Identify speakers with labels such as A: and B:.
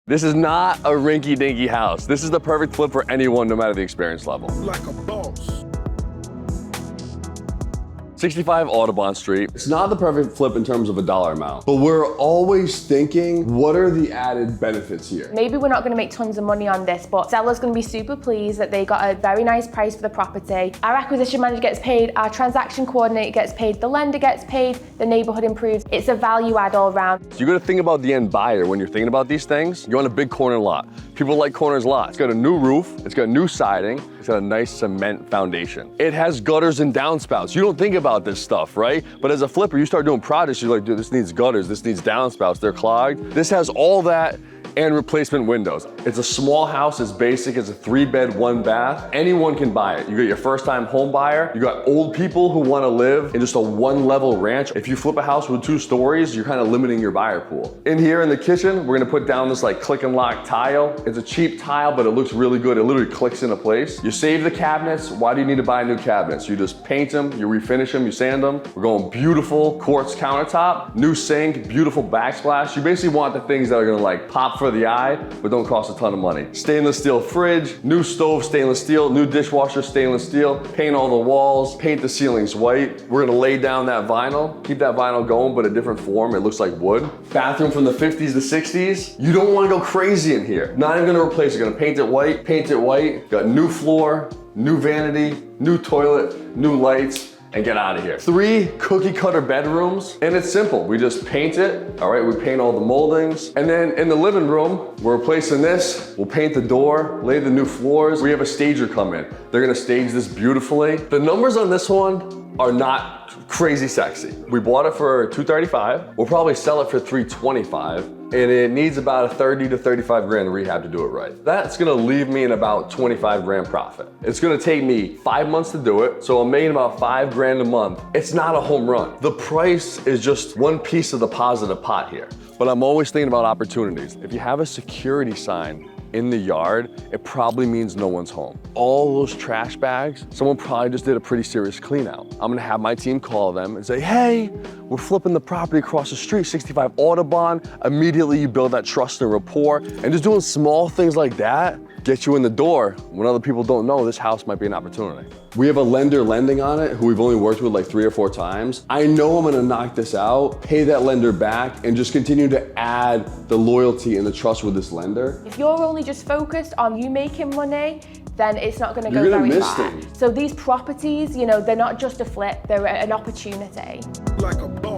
A: This is not a rinky-dinky house. This is the perfect flip for anyone, no matter the experience level.
B: Like a boss.
A: 65 Audubon Street. It's not the perfect flip in terms of a dollar amount, but we're always thinking, what are the added benefits here?
C: Maybe we're not going to make tons of money on this, but seller's going to be super pleased that they got a very nice price for the property. Our acquisition manager gets paid, our transaction coordinator gets paid, the lender gets paid, the neighborhood improves. It's a value add all around.
A: So you got to think about the end buyer when you're thinking about these things. You want a big corner lot. People like corners a lot. It's got a new roof, it's got new siding, it's got a nice cement foundation. It has gutters and downspouts. You don't think about this stuff, right? But as a flipper, you start doing projects, you're like, dude, this needs gutters, this needs downspouts, they're clogged. This has all that and replacement windows. It's a small house, it's basic, it's a 3-bed, 1-bath. Anyone can buy it. You got your first-time home buyer, you got old people who wanna live in just a 1-level ranch. If you flip a house with 2 stories, you're kind of limiting your buyer pool. In here in the kitchen, we're gonna put down this like click and lock tile. It's a cheap tile, but it looks really good. It literally clicks into place. You save the cabinets. Why do you need to buy new cabinets? You just paint them, you refinish them, you sand them. We're going beautiful quartz countertop, new sink, beautiful backsplash. You basically want the things that are gonna like pop for the eye, but don't cost a ton of money. Stainless steel fridge, new stove, stainless steel, new dishwasher, stainless steel, paint all the walls, paint the ceilings white. We're gonna lay down that vinyl, keep that vinyl going, but a different form. It looks like wood. Bathroom from the 50s to 60s. You don't wanna go crazy in here. Not even gonna replace it. Gonna paint it white, paint it white. Got new floor, new vanity, new toilet, new lights, and get out of here. 3 cookie cutter bedrooms, and it's simple. We just paint it, all right? We paint all the moldings. And then in the living room, we're replacing this. We'll paint the door, lay the new floors. We have a stager come in. They're gonna stage this beautifully. The numbers on this one are not crazy sexy. We bought it for $235. We'll probably sell it for $325. And it needs about a 30 to 35 grand rehab to do it right. That's gonna leave me in about 25 grand profit. It's gonna take me 5 months to do it, so I'm making about 5 grand a month. It's not a home run. The price is just one piece of the positive pot here. But I'm always thinking about opportunities. If you have a security sign in the yard, it probably means no one's home. All those trash bags, someone probably just did a pretty serious clean out. I'm gonna have my team call them and say, hey, we're flipping the property across the street, 65 Audubon. Immediately you build that trust and rapport, and just doing small things like that get you in the door when other people don't know this house might be an opportunity. We have a lender lending on it who we've only worked with like 3 or 4 times. I know I'm gonna knock this out, pay that lender back, and just continue to add the loyalty and the trust with this lender.
C: If you're only just focused on you making money, then it's not going to go very far. So these properties, you know, they're not just a flip, they're an opportunity.
B: Like a boss.